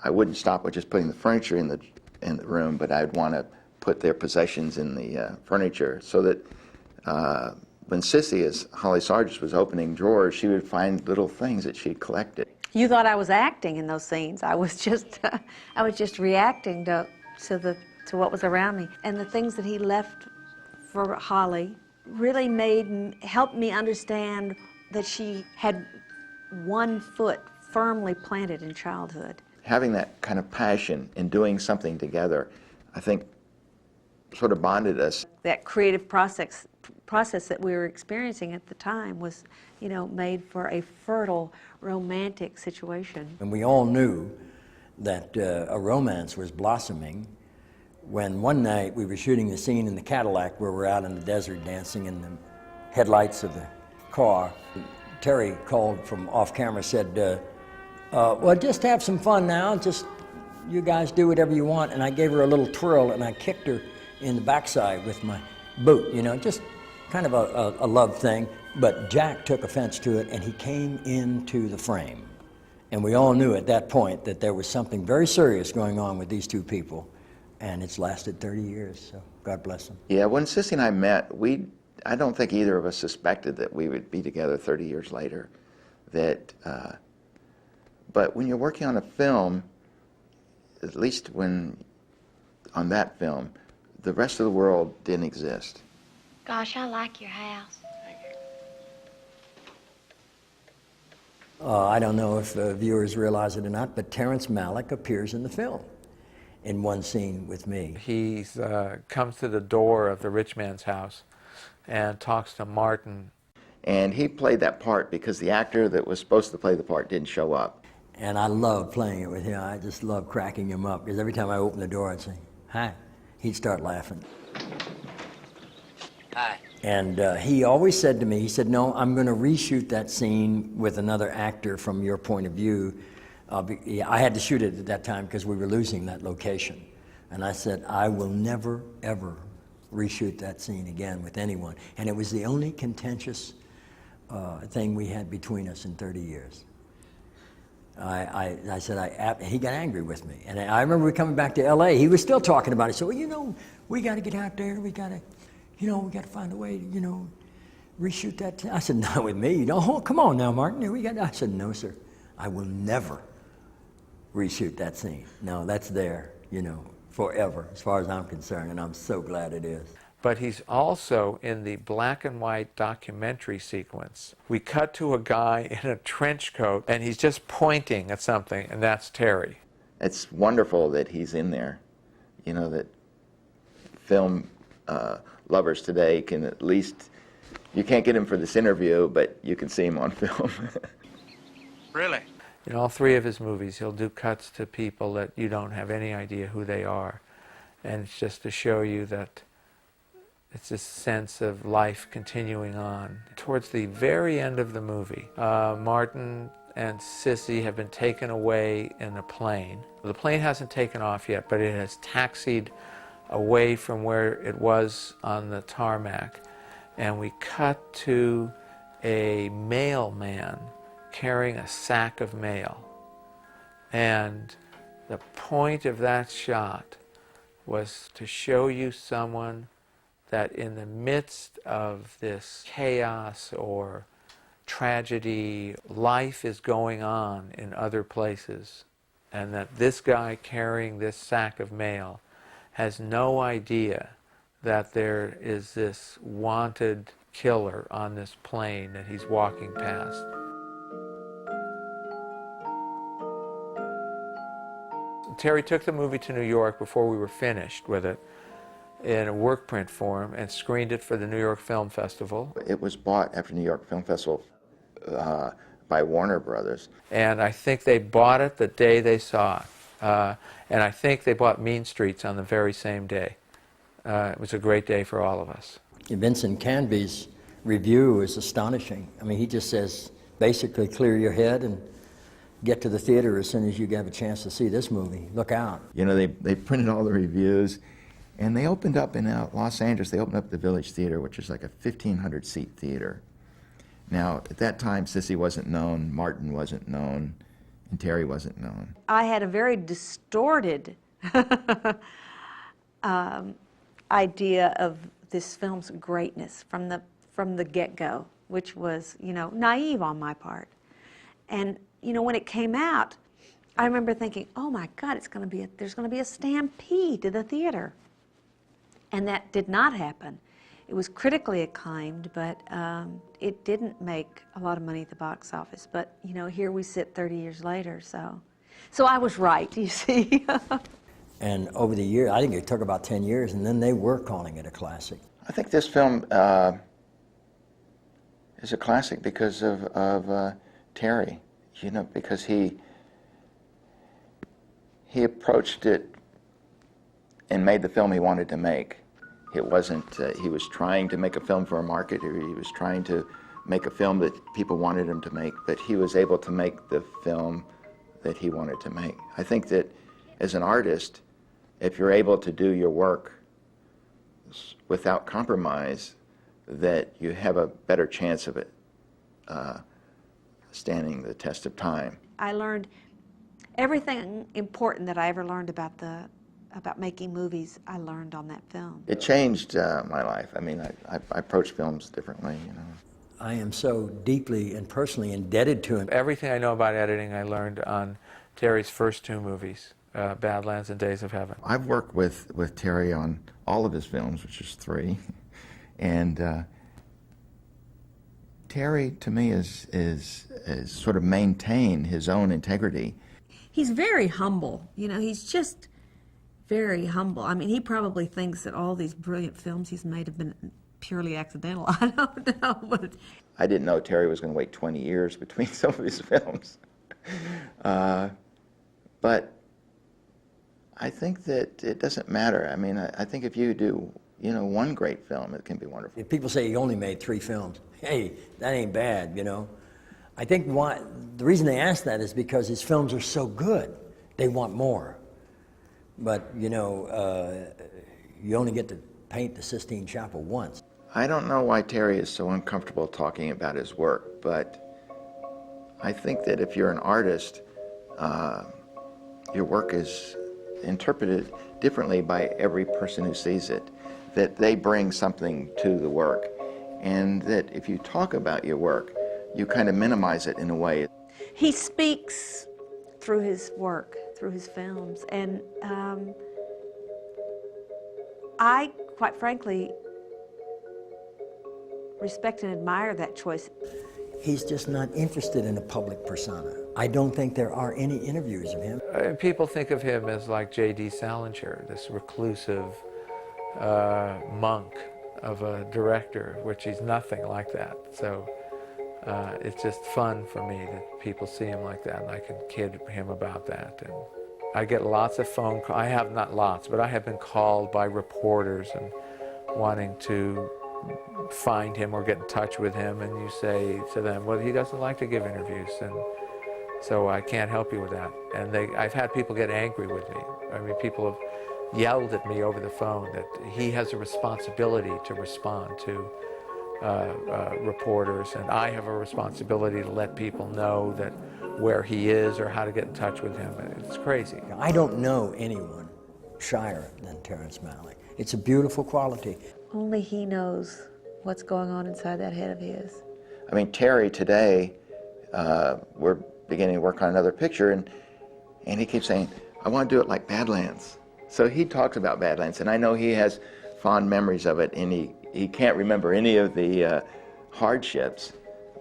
I wouldn't stop with just putting the furniture in the room, but I'd want to put their possessions in the furniture, so that when Sissy, as Holly Sargis, was opening drawers, she would find little things that she'd collected. You thought I was acting in those scenes. I was just reacting to what was around me. And the things that he left for Holly really helped me understand that she had one foot firmly planted in childhood. Having that kind of passion in doing something together, I think, sort of bonded us. That creative process that we were experiencing at the time was, made for a fertile, romantic situation. And we all knew that a romance was blossoming when one night we were shooting the scene in the Cadillac where we're out in the desert dancing in the headlights of the car. Terry called from off camera, said, well, just have some fun now, just you guys do whatever you want. And I gave her a little twirl and I kicked her in the backside with my boot, just kind of a love thing. But Jack took offense to it and he came into the frame. And we all knew at that point that there was something very serious going on with these two people. And it's lasted 30 years, so God bless them. Yeah, when Sissy and I met, I don't think either of us suspected that we would be together 30 years later. But when you're working on a film, at least on that film, the rest of the world didn't exist. Gosh, I like your house. I don't know if viewers realize it or not, but Terrence Malick appears in the film in one scene with me. He comes to the door of the rich man's house and talks to Martin. And he played that part because the actor that was supposed to play the part didn't show up. And I love playing it with him. I just love cracking him up, because every time I open the door, I'd say, hi. He'd start laughing. Hi. And he always said to me, he said, no, I'm going to reshoot that scene with another actor from your point of view. I had to shoot it at that time because we were losing that location. And I said, I will never, ever reshoot that scene again with anyone. And it was the only contentious thing we had between us in 30 years. I said, he got angry with me. And I remember we coming back to LA, he was still talking about it. So, well, we got to get out there, we got to find a way to, reshoot that. I said, not with me. Oh, come on now, Martin. I said, no, sir. I will never reshoot that scene. No, that's there, forever, as far as I'm concerned, and I'm so glad it is. But he's also in the black and white documentary sequence. We cut to a guy in a trench coat, and he's just pointing at something, and that's Terry. It's wonderful that he's in there. That film lovers today can at least, you can't get him for this interview, but you can see him on film. Really? In all three of his movies, he'll do cuts to people that you don't have any idea who they are. And it's just to show you that it's this sense of life continuing on. Towards the very end of the movie, Martin and Sissy have been taken away in a plane. The plane hasn't taken off yet, but it has taxied away from where it was on the tarmac. And we cut to a mailman carrying a sack of mail. And the point of that shot was to show you someone that in the midst of this chaos or tragedy, life is going on in other places, and that this guy carrying this sack of mail has no idea that there is this wanted killer on this plane that he's walking past. Terry took the movie to New York before we were finished with it in a work print form and screened it for the New York Film Festival. It was bought after New York Film Festival by Warner Brothers. And I think they bought it the day they saw it. And I think they bought Mean Streets on the very same day. It was a great day for all of us. Vincent Canby's review is astonishing. I mean, he just says, basically, clear your head and get to the theater as soon as you have a chance to see this movie. Look out. They printed all the reviews, and they opened up in Los Angeles, they opened up the Village Theater, which is like a 1,500-seat theater. Now, at that time, Sissy wasn't known, Martin wasn't known, and Terry wasn't known. I had a very distorted idea of this film's greatness from the get-go, which was, naive on my part. And, when it came out, I remember thinking, oh my God, there's going to be a stampede to the theater. And that did not happen. It was critically acclaimed, but it didn't make a lot of money at the box office. But, here we sit 30 years later, so I was right, you see. And over the years, I think it took about 10 years, and then they were calling it a classic. I think this film is a classic because of Terry, because he approached it and made the film he wanted to make. It wasn't, he was trying to make a film for a market, or he was trying to make a film that people wanted him to make, but he was able to make the film that he wanted to make. I think that as an artist, if you're able to do your work without compromise, that you have a better chance of it standing the test of time. I learned everything important that I ever learned about making movies. I learned on that film. It changed my life. I mean, I approach films differently, I am so deeply and personally indebted to him. Everything I know about editing I learned on Terry's first two movies, Badlands and Days of Heaven. I've worked with Terry on all of his films, which is 3, and Terry, to me, is sort of maintained his own integrity. He's very humble. He's just very humble. I mean, he probably thinks that all these brilliant films he's made have been purely accidental. I don't know, but I didn't know Terry was going to wait 20 years between some of his films. But I think that it doesn't matter. I mean, I think if you do, one great film, it can be wonderful. If people say he only made 3 films, hey, that ain't bad, I think the reason they ask that is because his films are so good, they want more. But, you only get to paint the Sistine Chapel once. I don't know why Terry is so uncomfortable talking about his work, but I think that if you're an artist, your work is interpreted differently by every person who sees it, that they bring something to the work, and that if you talk about your work, you kind of minimize it in a way. he speaks through his work, through his films, and I, quite frankly, respect and admire that choice. He's just not interested in a public persona. I don't think there are any interviews of him. People think of him as like J.D. Salinger, this reclusive monk of a director, which he's nothing like that. So it's just fun for me that people see him like that, and I can kid him about that. And I get lots of phone calls. I have not lots, but I have been called by reporters and wanting to find him or get in touch with him, and you say to them, well, he doesn't like to give interviews, and so I can't help you with that. And I've had people get angry with me. I mean, people have yelled at me over the phone that he has a responsibility to respond to reporters, and I have a responsibility to let people know that where he is or how to get in touch with him. It's crazy. I don't know anyone shyer than Terrence Malick. It's a beautiful quality. Only he knows what's going on inside that head of his. I mean, Terry today, we're beginning to work on another picture, and he keeps saying, I want to do it like Badlands. So he talks about Badlands, and I know he has fond memories of it, and he can't remember any of the hardships.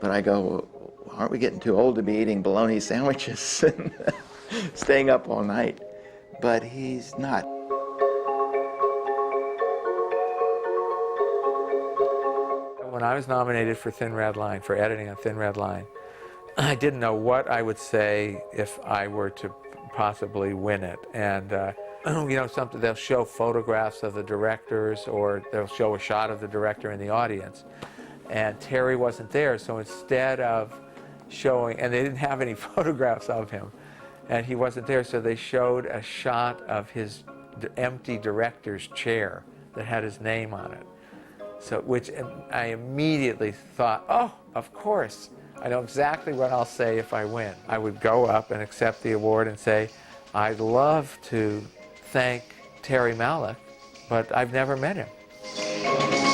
But I go, well, aren't we getting too old to be eating bologna sandwiches and staying up all night? But he's not. When I was nominated for Thin Red Line, for editing on Thin Red Line, I didn't know what I would say if I were to possibly win it. And they'll show photographs of the directors, or they'll show a shot of the director in the audience. And Terry wasn't there, so instead of showing, and they didn't have any photographs of him, and he wasn't there, so they showed a shot of his empty director's chair that had his name on it. So, which I immediately thought, oh, of course, I know exactly what I'll say if I win. I would go up and accept the award and say, I'd love to thank Terry Malick, but I've never met him.